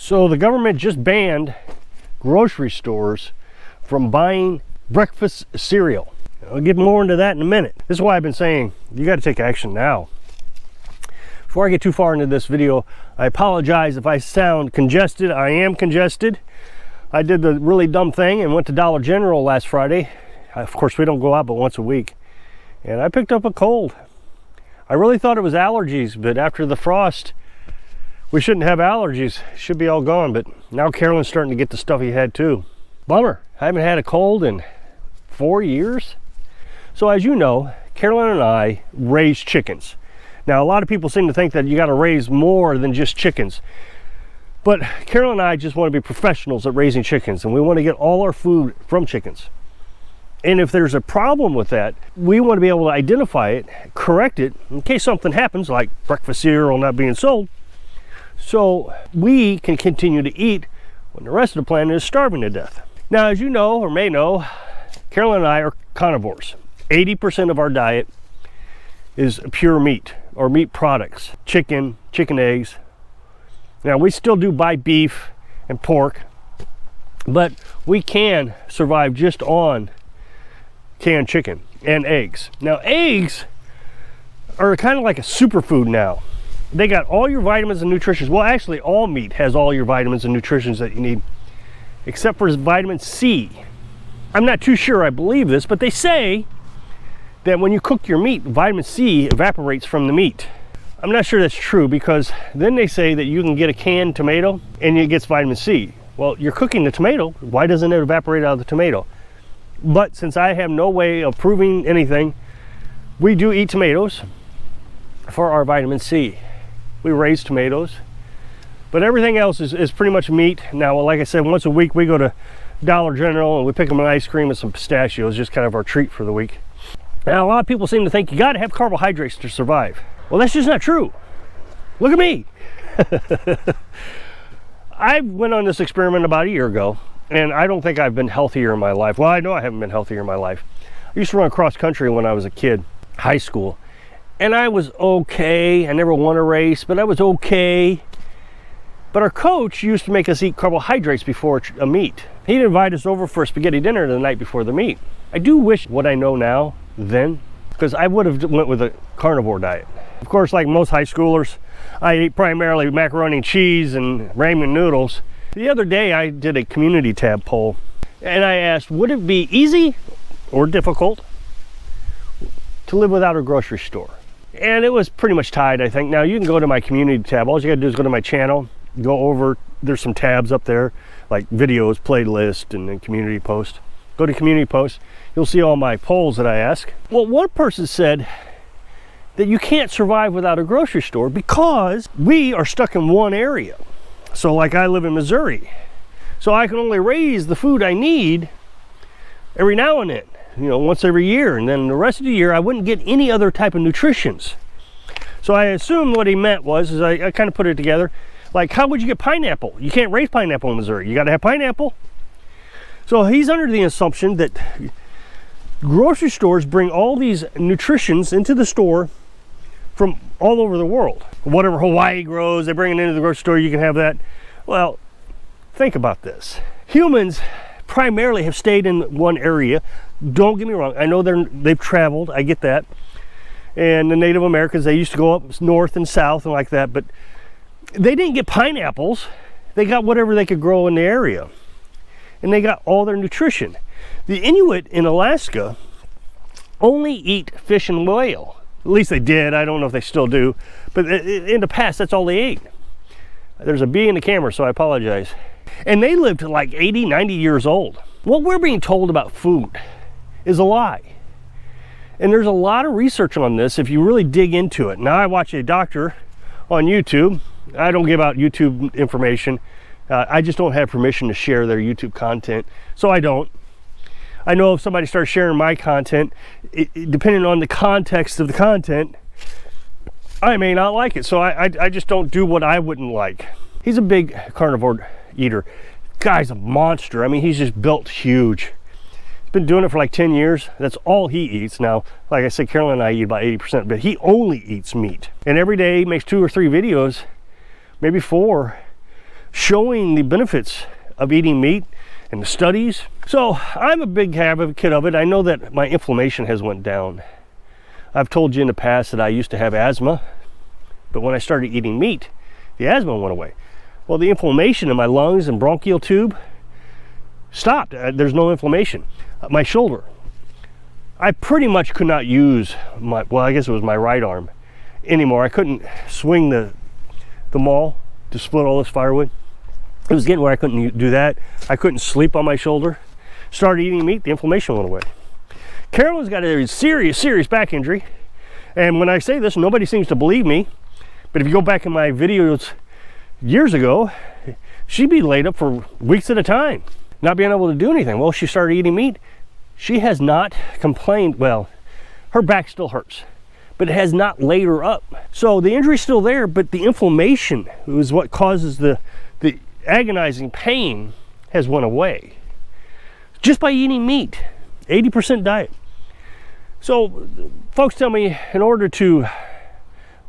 So the government just banned grocery stores from buying breakfast cereal. I'll get more into that in a minute. This is why I've been saying you got to take action now. Before I get too far into this video, I apologize if I sound congested. I am congested. I did the really dumb thing and went to Dollar General last Friday. Of course, we don't go out but once a week. And I picked up a cold. I really thought it was allergies, but after the frost, we shouldn't have allergies. It should be all gone, but now Carolyn's starting to get the stuff he had too. Bummer. I haven't had a cold in 4 years. So as you know, Carolyn and I raise chickens. Now, a lot of people seem to think that you got to raise more than just chickens. But Carolyn and I just want to be professionals at raising chickens, and we want to get all our food from chickens. And if there's a problem with that, we want to be able to identify it, correct it, in case something happens, like breakfast cereal not being sold, so we can continue to eat when the rest of the planet is starving to death. Now, as you know, or may know, Carolyn and I are carnivores. 80% of our diet is pure meat or meat products, chicken eggs. Now, we still do buy beef and pork, but we can survive just on canned chicken and eggs. Now, eggs are kind of like a superfood now. They got all your vitamins and nutrition. Well, actually, all meat has all your vitamins and nutrition that you need, except for vitamin C. I'm not too sure I believe this, but they say that when you cook your meat, vitamin C evaporates from the meat. I'm not sure that's true, because then they say that you can get a canned tomato and it gets vitamin C. Well, you're cooking the tomato. Why doesn't it evaporate out of the tomato? But since I have no way of proving anything, we do eat tomatoes for our vitamin C. We raise tomatoes, but everything else is pretty much meat. Now, like I said, once a week we go to Dollar General and we pick up an ice cream and some pistachios, just kind of our treat for the week. Now, a lot of people seem to think you got to have carbohydrates to survive. Well, that's just not true. Look at me. I went on this experiment about a year ago, and I don't think I've been healthier in my life. Well, I know I haven't been healthier in my life. I used to run cross country when I was a kid, high school, and I was okay. I never won a race, but I was okay. But our coach used to make us eat carbohydrates before a meet. He'd invite us over for a spaghetti dinner the night before the meet. I do wish what I know now then, because I would have went with a carnivore diet. Of course, like most high schoolers, I ate primarily macaroni and cheese and ramen noodles. The other day I did a community tab poll, and I asked, would it be easy or difficult to live without a grocery store? And it was pretty much tied, I think. Now, you can go to my community tab. All you gotta do is go to my channel, go over, there's some tabs up there, like videos, playlist, and then community post. Go to community post, you'll see all my polls that I ask. Well, one person said that you can't survive without a grocery store because we are stuck in one area. So like I live in Missouri, so I can only raise the food I need every now and then, you know, once every year, and then the rest of the year I wouldn't get any other type of nutritions. So I assumed what he meant was, is I kind of put it together, like, how would you get pineapple? You can't raise pineapple in Missouri. You got to have pineapple. So he's under the assumption that grocery stores bring all these nutritions into the store from all over the world. Whatever Hawaii grows, they bring it into the grocery store, you can have that. Well, think about this. Humans primarily have stayed in one area. Don't get me wrong, I know they've traveled, I get that. And the Native Americans, they used to go up north and south and like that, but they didn't get pineapples. They got whatever they could grow in the area. And they got all their nutrition. The Inuit in Alaska only eat fish and whale. At least they did. I don't know if they still do. But in the past, that's all they ate. There's a bee in the camera, so I apologize. And they lived to like 80, 90 years old. What we're being told about food is a lie. And there's a lot of research on this if you really dig into it. Now, I watch a doctor on YouTube. I don't give out YouTube information. I just don't have permission to share their YouTube content, so I don't. I know if somebody starts sharing my content, depending on the context of the content, I may not like it. So I just don't do what I wouldn't like. He's a big carnivore eater. Guy's a monster. I mean, he's just built huge. He's been doing it for like 10 years. That's all he eats. Now, like I said, Carolyn and I eat about 80%, but he only eats meat. And every day he makes 2 or 3 videos, maybe 4, showing the benefits of eating meat and the studies. So I'm a big advocate of it. I know that my inflammation has went down. I've told you in the past that I used to have asthma, but when I started eating meat, the asthma went away. Well, the inflammation in my lungs and bronchial tube stopped. There's no inflammation. My shoulder, I pretty much could not use my, well, I guess it was my right arm anymore. I couldn't swing the maul to split all this firewood. It was getting where I couldn't do that. I couldn't sleep on my shoulder. Started eating meat, the inflammation went away. Carolyn's got a serious back injury. And when I say this, nobody seems to believe me. But if you go back in my videos years ago, she'd be laid up for weeks at a time, not being able to do anything. Well, she started eating meat. She has not complained. Well, her back still hurts, but it has not laid her up. So the injury's still there, but the inflammation is what causes the agonizing pain has went away just by eating meat. 80% diet. So folks tell me in order to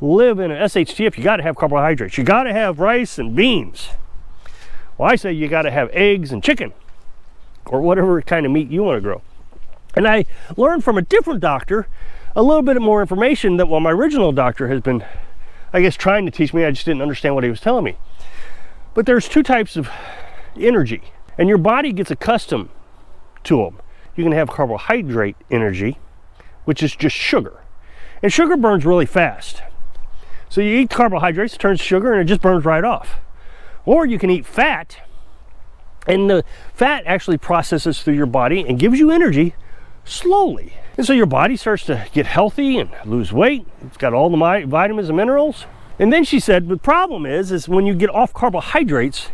live in an SHTF, you got to have carbohydrates. You got to have rice and beans. Well, I say you got to have eggs and chicken or whatever kind of meat you want to grow. And I learned from a different doctor a little bit more information than what my original doctor has been, I guess, trying to teach me. I just didn't understand what he was telling me. But there's two types of energy, and your body gets accustomed to them. You can have carbohydrate energy, which is just sugar. And sugar burns really fast. So you eat carbohydrates, it turns sugar, and it just burns right off. Or you can eat fat, and the fat actually processes through your body and gives you energy slowly. And so your body starts to get healthy and lose weight. It's got all the vitamins and minerals. And then she said, the problem is when you get off carbohydrates,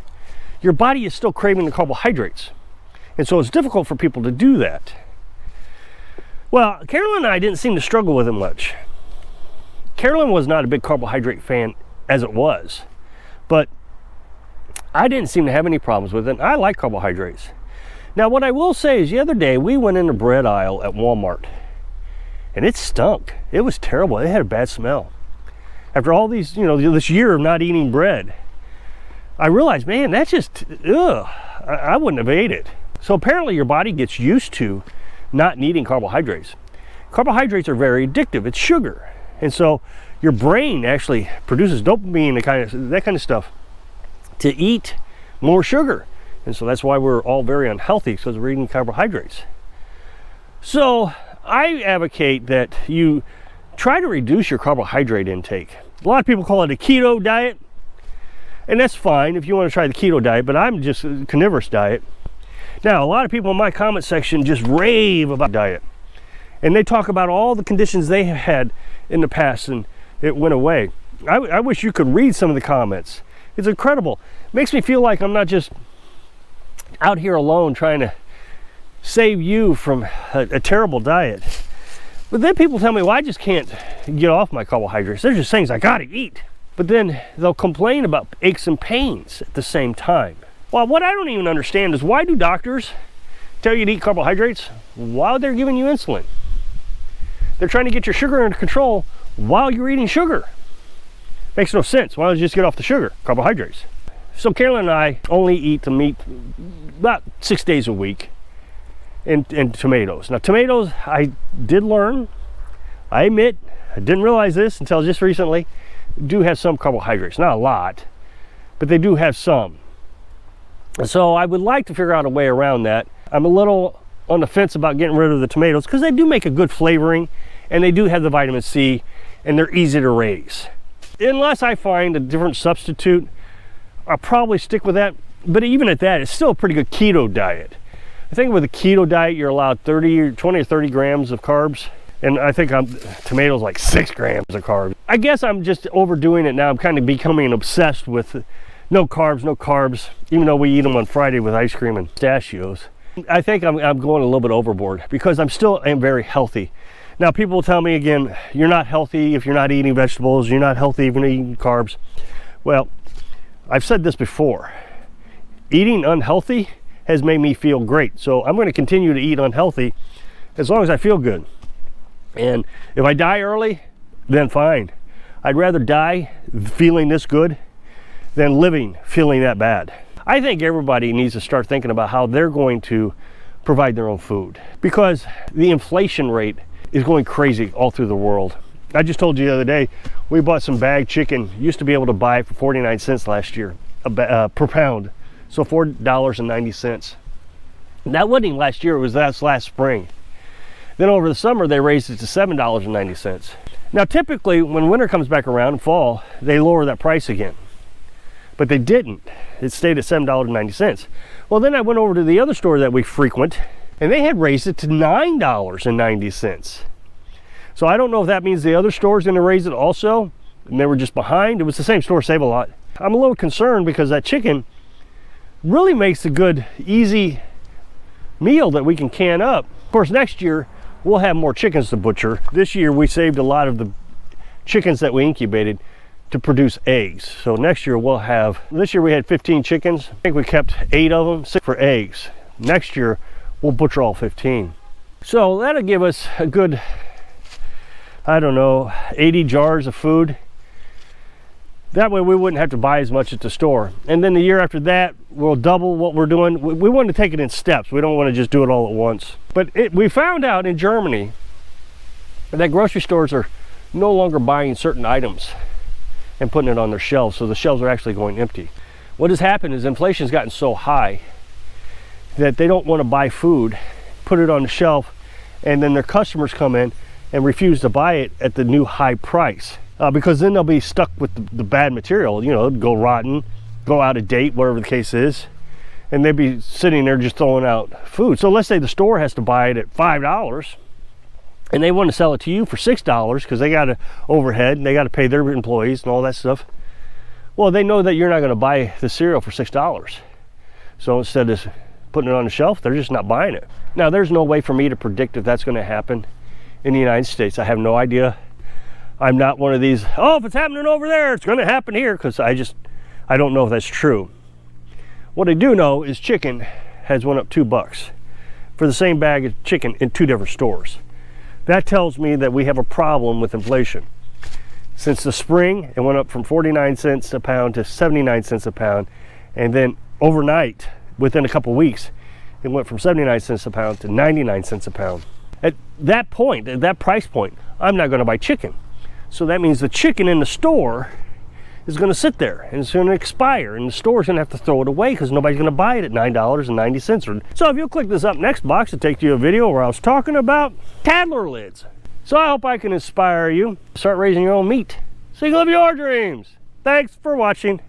your body is still craving the carbohydrates. And so it's difficult for people to do that. Well, Carolyn and I didn't seem to struggle with it much. Carolyn was not a big carbohydrate fan as it was, but I didn't seem to have any problems with it. I like carbohydrates. Now, what I will say is the other day we went in the bread aisle at Walmart and it stunk. It was terrible. It had a bad smell. After all these, this year of not eating bread, I realized, man, that's just, ugh, I wouldn't have ate it. So apparently your body gets used to not needing carbohydrates. Carbohydrates are very addictive. It's sugar. And so your brain actually produces dopamine and that kind of stuff to eat more sugar. And so that's why we're all very unhealthy, because we're eating carbohydrates. So I advocate that you try to reduce your carbohydrate intake. A lot of people call it a keto diet, and that's fine if you want to try the keto diet, but I'm just a carnivorous diet. Now, a lot of people in my comment section just rave about diet, and they talk about all the conditions they have had in the past and it went away. I wish you could read some of the comments. It's incredible. It makes me feel like I'm not just out here alone trying to save you from a terrible diet. But then people tell me, well, I just can't get off my carbohydrates. There's just things I gotta eat. But then they'll complain about aches and pains at the same time. Well, what I don't even understand is, why do doctors tell you to eat carbohydrates while they're giving you insulin? They're trying to get your sugar under control while you're eating sugar. Makes no sense. Why don't you just get off the sugar, carbohydrates? So Carolyn and I only eat the meat about 6 days a week. And tomatoes. Now, tomatoes, I did learn, I admit, I didn't realize this until just recently, do have some carbohydrates. Not a lot, but they do have some. So I would like to figure out a way around that. I'm a little on the fence about getting rid of the tomatoes because they do make a good flavoring and they do have the vitamin C and they're easy to raise. Unless I find a different substitute, I'll probably stick with that. But even at that, it's still a pretty good keto diet. I think with a keto diet, you're allowed 20 or 30 grams of carbs. And I think tomatoes like 6 grams of carbs. I guess I'm just overdoing it now. I'm kind of becoming obsessed with no carbs, even though we eat them on Friday with ice cream and pistachios. I think I'm going a little bit overboard because I'm very healthy. Now, people will tell me again, you're not healthy if you're not eating vegetables, you're not healthy if you're not eating carbs. Well, I've said this before. Eating unhealthy has made me feel great. So I'm going to continue to eat unhealthy as long as I feel good. And if I die early, then fine. I'd rather die feeling this good than living feeling that bad. I think everybody needs to start thinking about how they're going to provide their own food, because the inflation rate is going crazy all through the world. I just told you the other day, we bought some bagged chicken. Used to be able to buy it for 49 cents last year per pound, so $4.90. That wasn't even last year, it was last spring. Then over the summer, they raised it to $7.90. Now, typically, when winter comes back around, fall, they lower that price again. But they didn't. It stayed at $7.90. Well, then I went over to the other store that we frequent, and they had raised it to $9.90. So I don't know if that means the other store's gonna raise it also, and they were just behind. It was the same store, Save a Lot. I'm a little concerned because that chicken really makes a good, easy meal that we can can up. Of course, next year, we'll have more chickens to butcher. This year, we saved a lot of the chickens that we incubated to produce eggs. So next year, this year we had 15 chickens. I think we kept 8 of them, 6 for eggs. Next year, we'll butcher all 15. So that'll give us a good, I don't know, 80 jars of food. That way we wouldn't have to buy as much at the store. And then the year after that, we'll double what we're doing. We want to take it in steps. We don't want to just do it all at once. But we found out in Germany that grocery stores are no longer buying certain items and putting it on their shelves. So the shelves are actually going empty. What has happened is inflation's gotten so high that they don't want to buy food, put it on the shelf, and then their customers come in and refuse to buy it at the new high price. Because then they'll be stuck with the bad material, you know, it'd go rotten, go out of date, whatever the case is, and they'd be sitting there just throwing out food. So let's say the store has to buy it at $5 and they want to sell it to you for $6 because they got an overhead and they got to pay their employees and all that stuff. Well, they know that you're not going to buy the cereal for $6. So instead of putting it on the shelf, they're just not buying it. Now, there's no way for me to predict if that's going to happen in the United States. I have no idea. I'm not one of these, oh, if it's happening over there, it's going to happen here, because I don't know if that's true. What I do know is chicken has went up $2 for the same bag of chicken in 2 different stores. That tells me that we have a problem with inflation. Since the spring, it went up from 49 cents a pound to 79 cents a pound. And then overnight, within a couple weeks, it went from 79 cents a pound to 99 cents a pound. At that point, at that price point, I'm not going to buy chicken. So that means the chicken in the store is going to sit there and it's going to expire, and the store's going to have to throw it away because nobody's going to buy it at $9.90. So if you'll click this up next box, it'll take you to a video where I was talking about Tadler lids. So I hope I can inspire you to start raising your own meat so you can live your dreams. Thanks for watching.